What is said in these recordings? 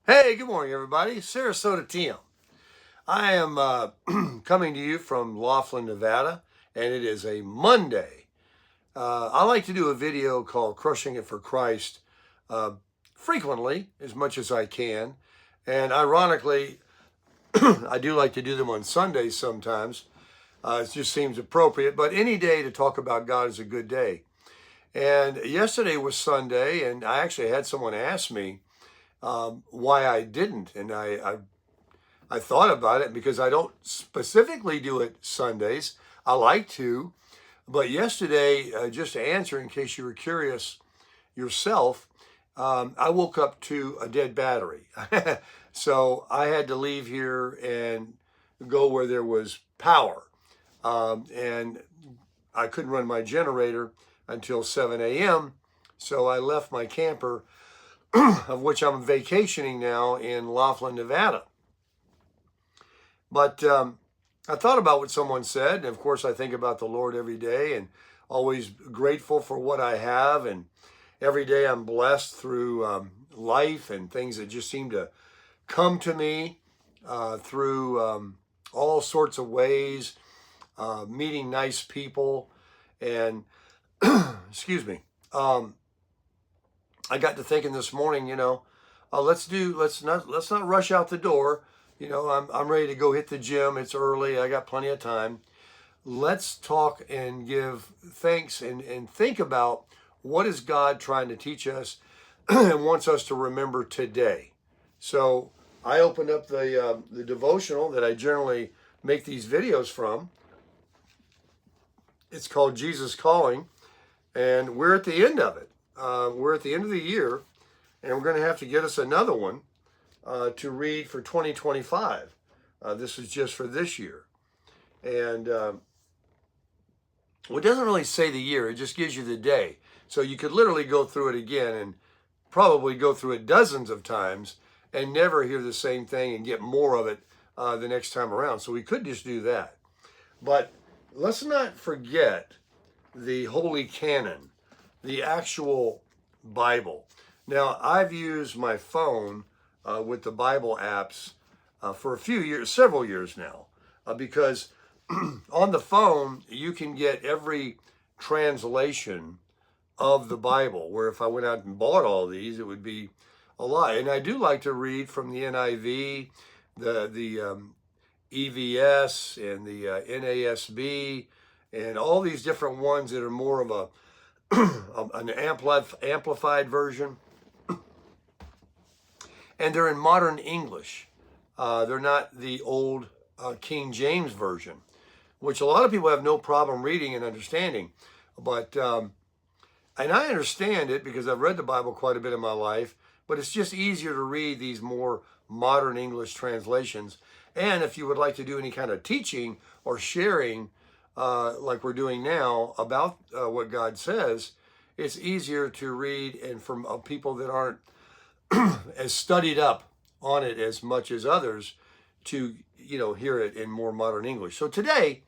Hey, good morning, everybody. Sarasota TM. I am coming to you from Laughlin, Nevada, and it is a Monday. I like to do a video called Crushing It for Christ uh, frequently, as much as I can. And ironically, I do like to do them on Sundays sometimes. It just seems appropriate, but any day to talk about God is a good day. And yesterday was Sunday, and I actually had someone ask me why I didn't. And I thought about it because I don't specifically do it Sundays. I like to. But yesterday, just to answer in case you were curious yourself, I woke up to a dead battery. So I had to leave here and go where there was power. And I couldn't run my generator until 7 a.m. So I left my camper, of which I'm vacationing now in Laughlin, Nevada. But I thought about what someone said. And of course, I think about the Lord every day and always grateful for what I have. And every day I'm blessed through life and things that just seem to come to me through all sorts of ways, meeting nice people. And excuse me. I got to thinking this morning, let's not rush out the door. I'm ready to go hit the gym. It's early. I got plenty of time. Let's talk and give thanks and think about what is God trying to teach us and wants us to remember today. So I opened up the devotional that I generally make these videos from. It's called Jesus Calling, and we're at the end of it. We're at the end of the year, and we're going to have to get us another one to read for 2025. This is just for this year. And well, it doesn't really say the year, it just gives you the day. So you could literally go through it again and probably go through it dozens of times and never hear the same thing and get more of it the next time around. So we could just do that. But let's not forget the Holy Canon, the actual Bible. Now, I've used my phone with the Bible apps for several years now, because on the phone you can get every translation of the Bible, where if I went out and bought all these, it would be a lot. And I do like to read from the NIV, the EVS, and the NASB, and all these different ones that are more of an amplified version. And they're in modern English. They're not the old King James Version, which a lot of people have no problem reading and understanding. But, and I understand it because I've read the Bible quite a bit in my life, but it's just easier to read these more modern English translations. And if you would like to do any kind of teaching or sharing, like we're doing now, about what God says, it's easier to read and from people that aren't as studied up on it as much as others to hear it in more modern English. So today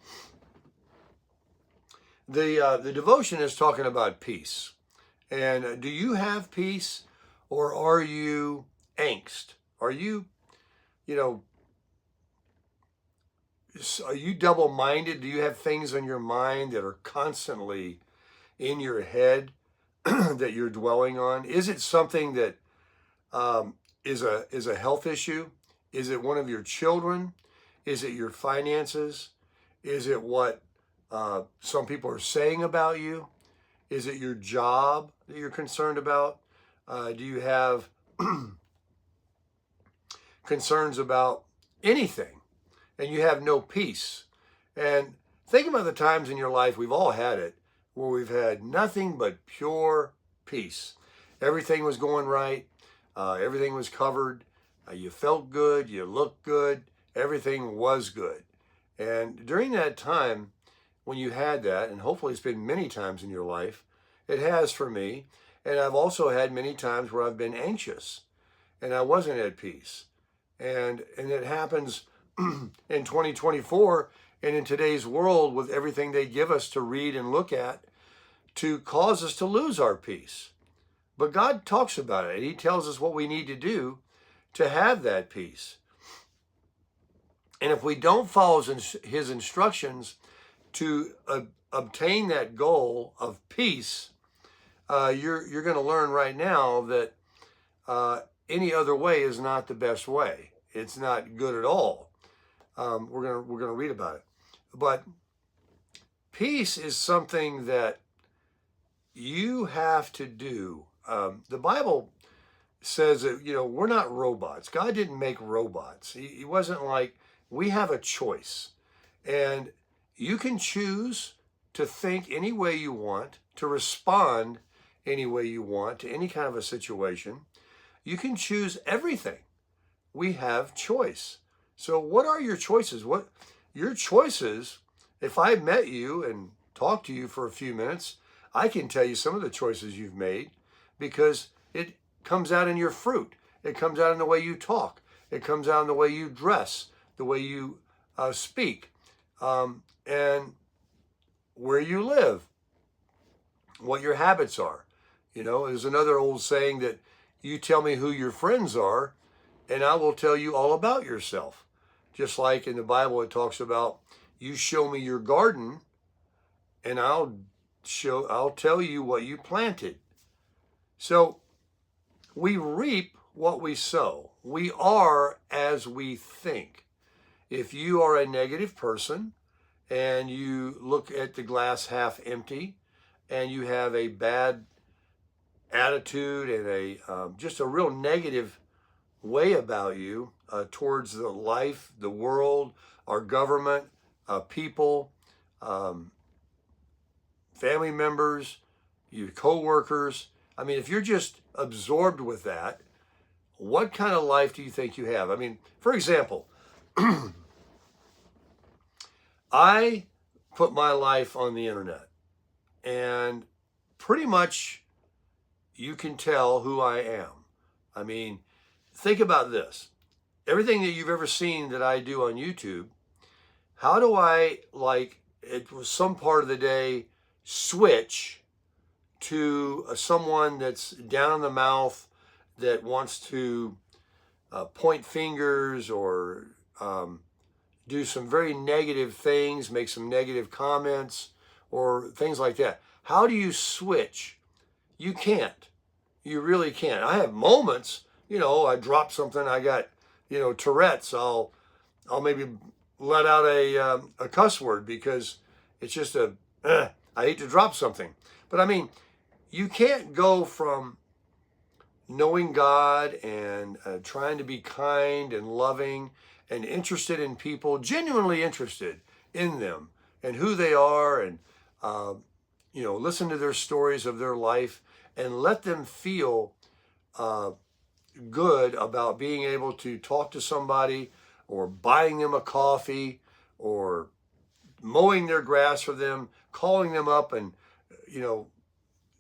the devotion is talking about peace. And do you have peace, or are you angst? Are you are you double-minded? Do you have things on your mind that are constantly in your head that you're dwelling on? Is it something that is a health issue? Is it one of your children? Is it your finances? Is it what some people are saying about you? Is it your job that you're concerned about? Do you have concerns about anything and you have no peace? And think about the times in your life, we've all had it, where we've had nothing but pure peace. Everything was going right. Everything was covered. You felt good. You looked good. Everything was good. And during that time, when you had that, and hopefully it's been many times in your life, it has for me, and I've also had many times where I've been anxious and I wasn't at peace. And it happens in 2024 and in today's world, with everything they give us to read and look at, to cause us to lose our peace. But God talks about it. He tells us what we need to do to have that peace. And if we don't follow his instructions to obtain that goal of peace, you're going to learn right now that any other way is not the best way. It's not good at all. We're gonna read about it, but peace is something that you have to do. The Bible says that, we're not robots. God didn't make robots. He wasn't like, we have a choice, and you can choose to think any way you want, to respond any way you want to any kind of a situation. You can choose everything. We have choice. So what are your choices? What your choices, if I met you and talked to you for a few minutes, I can tell you some of the choices you've made, because it comes out in your fruit. It comes out in the way you talk. It comes out in the way you dress, the way you speak, and where you live, what your habits are. There's another old saying that you tell me who your friends are, and I will tell you all about yourself. Just like in the Bible, it talks about, you show me your garden, and I'll tell you what you planted. So we reap what we sow. We are as we think. If you are a negative person and you look at the glass half empty, and you have a bad attitude and just a real negative way about you towards the life, the world, our government, people, family members, your co-workers. I mean, if you're just absorbed with that, what kind of life do you think you have? I mean, for example, I put my life on the internet, and pretty much you can tell who I am. I mean, think about this. Everything that you've ever seen that I do on YouTube, how do I, it was some part of the day, switch to someone that's down in the mouth, that wants to point fingers or do some very negative things, make some negative comments or things like that? How do you switch? You can't. You really can't. I have moments, I drop something, I got, Tourette's. I'll maybe let out a cuss word because it's just I hate to drop something. But I mean, you can't go from knowing God and trying to be kind and loving and interested in people, genuinely interested in them and who they are, and listen to their stories of their life and let them feel good about being able to talk to somebody, or buying them a coffee, or mowing their grass for them, calling them up, and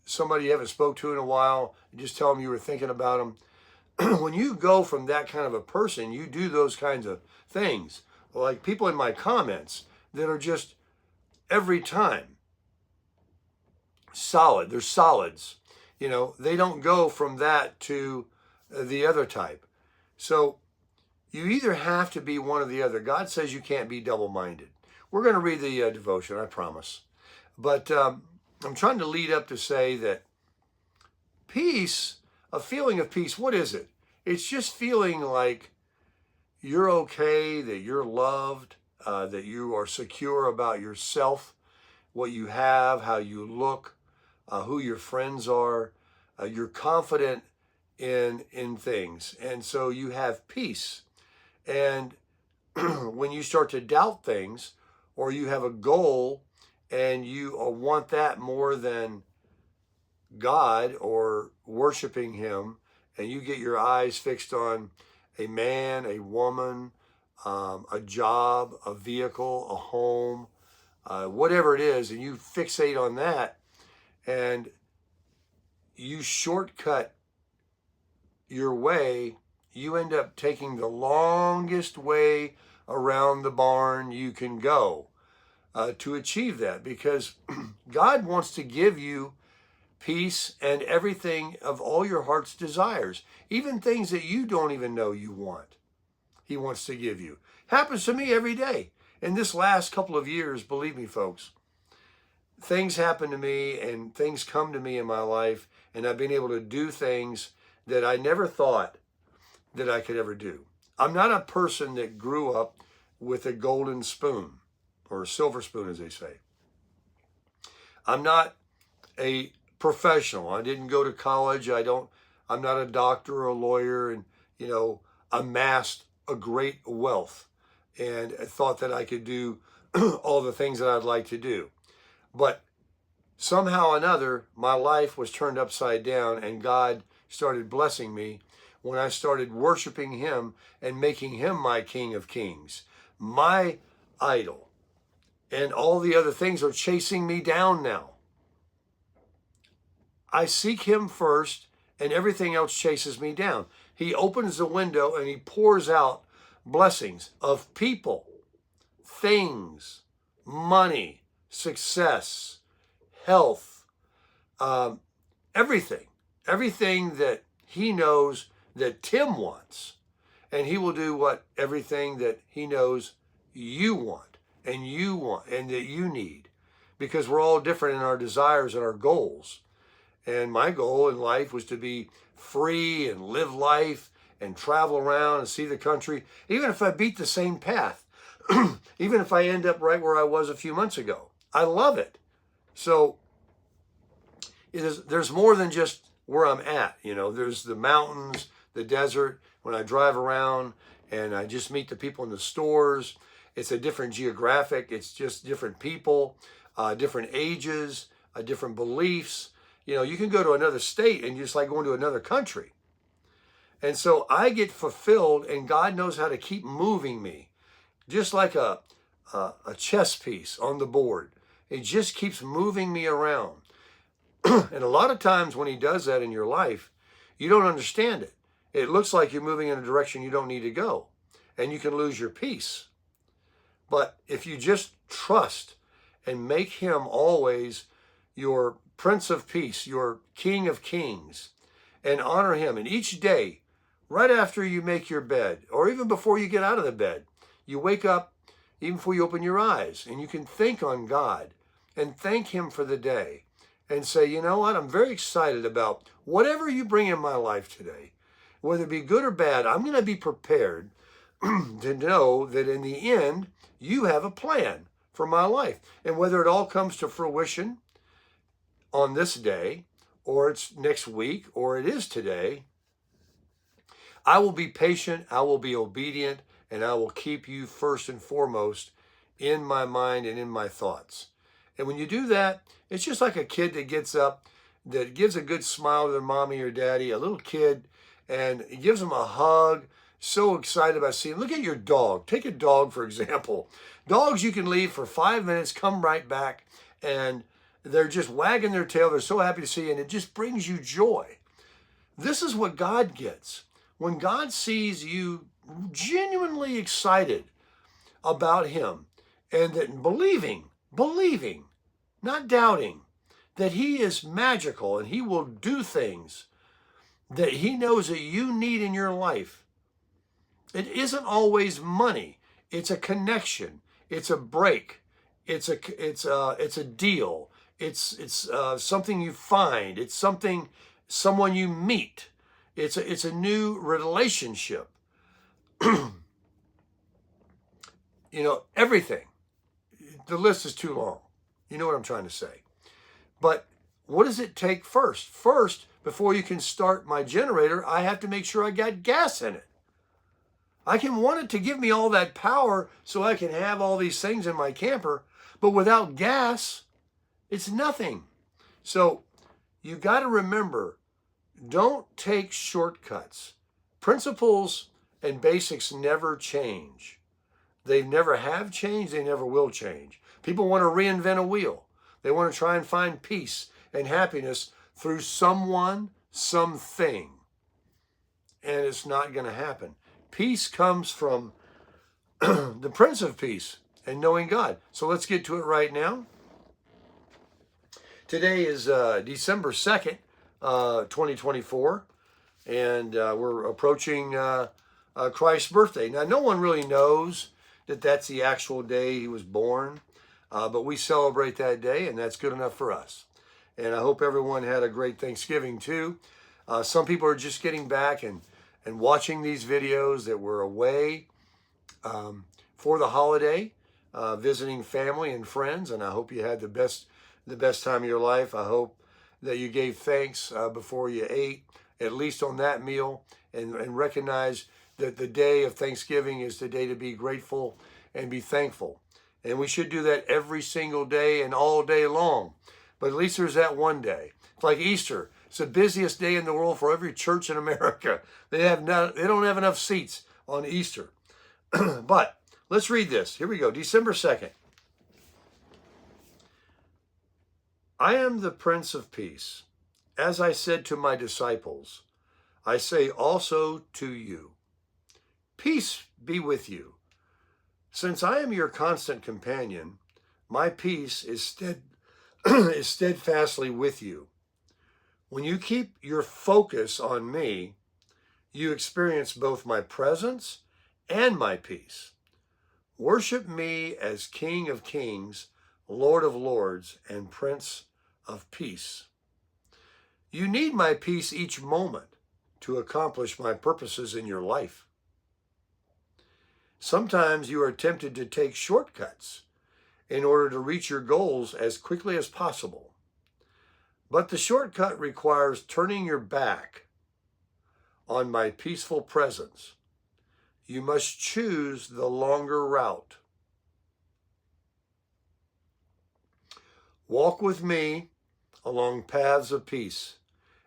somebody you haven't spoke to in a while, and just tell them you were thinking about them. When you go from that kind of a person, you do those kinds of things. Like people in my comments that are just every time solid. They're solids. They don't go from that to the other type. So you either have to be one or the other. God says you can't be double-minded. We're going to read the devotion, I promise. But I'm trying to lead up to say that peace, a feeling of peace, what is it? It's just feeling like you're okay, that you're loved, that you are secure about yourself, what you have, how you look, who your friends are. You're confident in things. And so you have peace. And when you start to doubt things, or you have a goal and you want that more than God or worshiping him, and you get your eyes fixed on a man, a woman, a job, a vehicle, a home, whatever it is, and you fixate on that, and you shortcut your way, you end up taking the longest way around the barn you can go to achieve that, because God wants to give you peace, and everything of all your heart's desires, even things that you don't even know you want. He wants to give you. Happens to me every day. In this last couple of years, believe me, folks, things happen to me and things come to me in my life, and I've been able to do things that I never thought that I could ever do. I'm not a person that grew up with a golden spoon, or a silver spoon, as they say. I'm not a professional. I didn't go to college. I'm not a doctor or a lawyer and, amassed a great wealth and thought that I could do all the things that I'd like to do. But somehow or another, my life was turned upside down, and God started blessing me when I started worshiping him and making him my King of Kings, my idol. And all the other things are chasing me down now. I seek him first, and everything else chases me down. He opens the window and he pours out blessings of people, things, money, success, health, everything that he knows that Tim wants. And he will do everything that he knows you want and that you need, because we're all different in our desires and our goals. And my goal in life was to be free and live life and travel around and see the country, even if I beat the same path, even if I end up right where I was a few months ago. I love it. So there's more than just where I'm at. There's the mountains, the desert, when I drive around and I just meet the people in the stores. It's a different geographic. It's just different people, different ages, different beliefs. You can go to another state and just like going to another country. And so I get fulfilled, and God knows how to keep moving me, just like a chess piece on the board. It just keeps moving me around. And a lot of times when he does that in your life, you don't understand it. It looks like you're moving in a direction you don't need to go, and you can lose your peace. But if you just trust and make him always your Prince of Peace, your King of Kings, and honor him, and each day, right after you make your bed, or even before you get out of the bed, you wake up, even before you open your eyes, and you can think on God and thank him for the day and say, you know what, I'm very excited about whatever you bring in my life today. Whether it be good or bad, I'm going to be prepared to know that in the end, you have a plan for my life. And whether it all comes to fruition on this day, or it's next week, or it is today, I will be patient, I will be obedient, and I will keep you first and foremost in my mind and in my thoughts. And when you do that, it's just like a kid that gets up, that gives a good smile to their mommy or daddy, a little kid, and it gives them a hug, so excited about seeing. Look at your dog. Take a dog, for example. Dogs you can leave for 5 minutes, come right back, and they're just wagging their tail. They're so happy to see you, and it just brings you joy. This is what God gets. When God sees you genuinely excited about him, and that believing, not doubting, that he is magical and he will do things that he knows that you need in your life. It isn't always money. It's a connection. It's a break. It's a deal. It's something you find. It's someone you meet. It's a new relationship. Everything. The list is too long. You know what I'm trying to say. But what does it take first? First, before you can start my generator, I have to make sure I got gas in it. I can want it to give me all that power so I can have all these things in my camper, but without gas, it's nothing. So you got to remember, don't take shortcuts. Principles and basics never change. They never have changed. They never will change. People want to reinvent a wheel. They want to try and find peace and happiness through someone, something. And it's not going to happen. Peace comes from the Prince of Peace and knowing God. So let's get to it right now. Today is December 2nd, 2024, and we're approaching Christ's birthday. Now, no one really knows that that's the actual day he was born, but we celebrate that day, and that's good enough for us. And I hope everyone had a great Thanksgiving, too. Some people are just getting back and watching these videos that were away for the holiday, visiting family and friends, and I hope you had the best time of your life. I hope that you gave thanks before you ate, at least on that meal, and recognize that the day of Thanksgiving is the day to be grateful and be thankful. And we should do that every single day and all day long. But at least there's that one day. It's like Easter. It's the busiest day in the world for every church in America. They don't have enough seats on Easter. But let's read this. Here we go. December 2nd. I am the Prince of Peace. As I said to my disciples, I say also to you, peace be with you. Since I am your constant companion, my peace is steadfastly with you. When you keep your focus on me, you experience both my presence and my peace. Worship me as King of Kings, Lord of Lords, and Prince of Peace. You need my peace each moment to accomplish my purposes in your life. Sometimes you are tempted to take shortcuts in order to reach your goals as quickly as possible. But the shortcut requires turning your back on my peaceful presence. You must choose the longer route. Walk with me along paths of peace.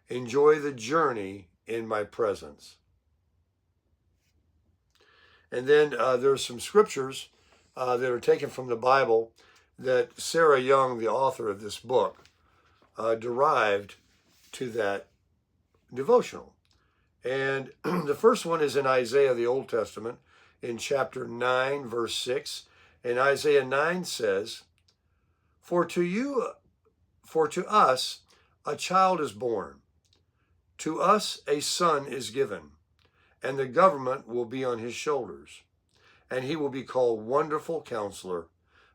Enjoy the journey in my presence. And then there's some scriptures that are taken from the Bible that Sarah Young, the author of this book, derived to that devotional. And the first one is in Isaiah, the Old Testament, in chapter 9, verse 6. And Isaiah 9 says, For to us a child is born, to us a son is given, and the government will be on his shoulders. And he will be called Wonderful Counselor,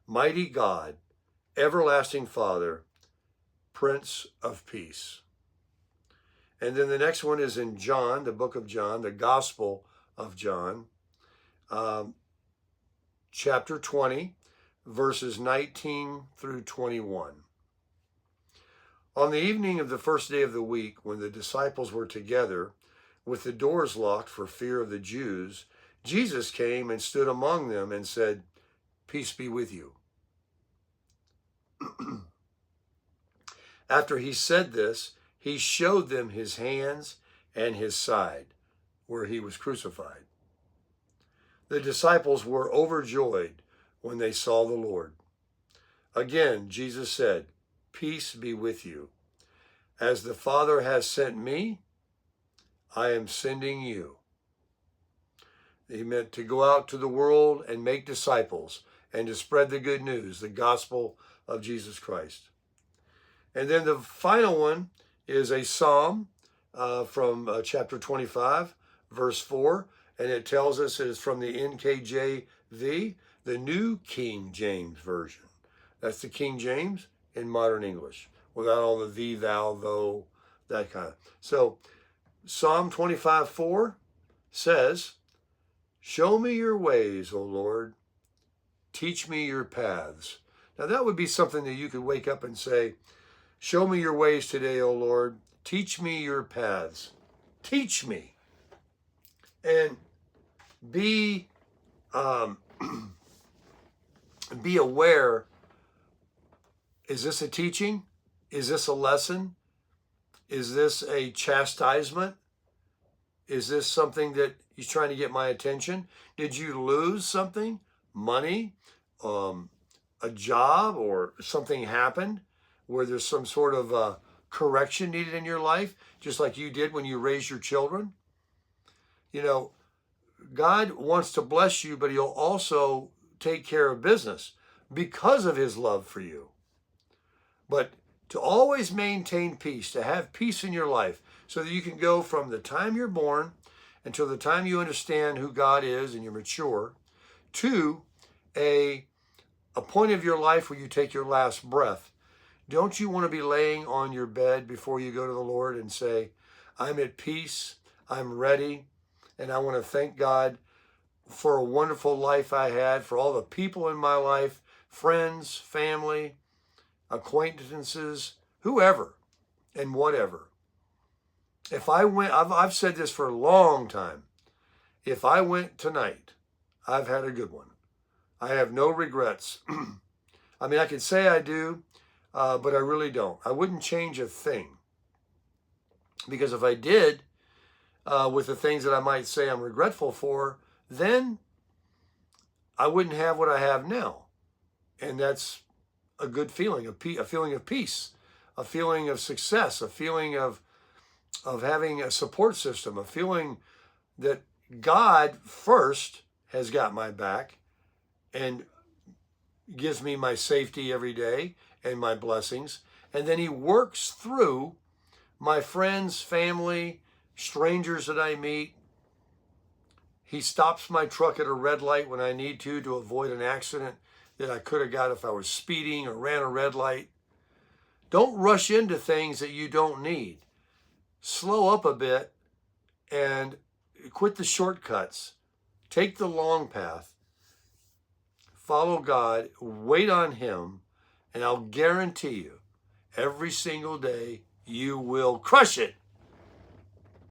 Mighty God, Everlasting Father, Prince of Peace. And then the next one is in John, the book of John, the Gospel of John, chapter 20, verses 19 through 21. On the evening of the first day of the week, when the disciples were together, with the doors locked for fear of the Jews, Jesus came and stood among them and said, Peace be with you. After he said this, he showed them his hands and his side, where he was crucified. The disciples were overjoyed when they saw the Lord. Again, Jesus said, Peace be with you. As the Father has sent me, I am sending you. He meant to go out to the world and make disciples and to spread the good news, the gospel of Jesus Christ. And then the final one is a psalm from chapter 25, verse 4. And it tells us it is from the NKJV, the New King James Version. That's the King James in modern English, without all the thee, thou, though, that kind of. So Psalm 25:4 says, Show me your ways, O Lord. Teach me your paths. Now that would be something that you could wake up and say, Show me your ways today, O Lord. Teach me your paths. Teach me. And be aware, is this a teaching? Is this a lesson? Is this a chastisement? Is this something that he's trying to get my attention? Did you lose something? Money? A job? Or something happened where there's some sort of correction needed in your life, just like you did when you raised your children? You know, God wants to bless you, but he'll also take care of business because of his love for you. But to always maintain peace, to have peace in your life, so that you can go from the time you're born until the time you understand who God is and you're mature, to a point of your life where you take your last breath. Don't you want to be laying on your bed before you go to the Lord and say, I'm at peace, I'm ready, and I want to thank God for a wonderful life I had, for all the people in my life, friends, family, acquaintances, whoever and whatever. If I went, I've said this for a long time, if I went tonight, I've had a good one. I have no regrets. I mean, I could say I do, but I really don't. I wouldn't change a thing. Because if I did, with the things that I might say I'm regretful for, then I wouldn't have what I have now. And that's a good feeling, a feeling of peace, a feeling of success, a feeling of having a support system, a feeling that God first has got my back and gives me my safety every day and my blessings. And then he works through my friends, family, strangers that I meet. He stops my truck at a red light when I need to avoid an accident that I could have got if I was speeding or ran a red light. Don't rush into things that you don't need. Slow up a bit and quit the shortcuts. Take the long path. Follow God, wait on him, and I'll guarantee you, every single day, you will crush it.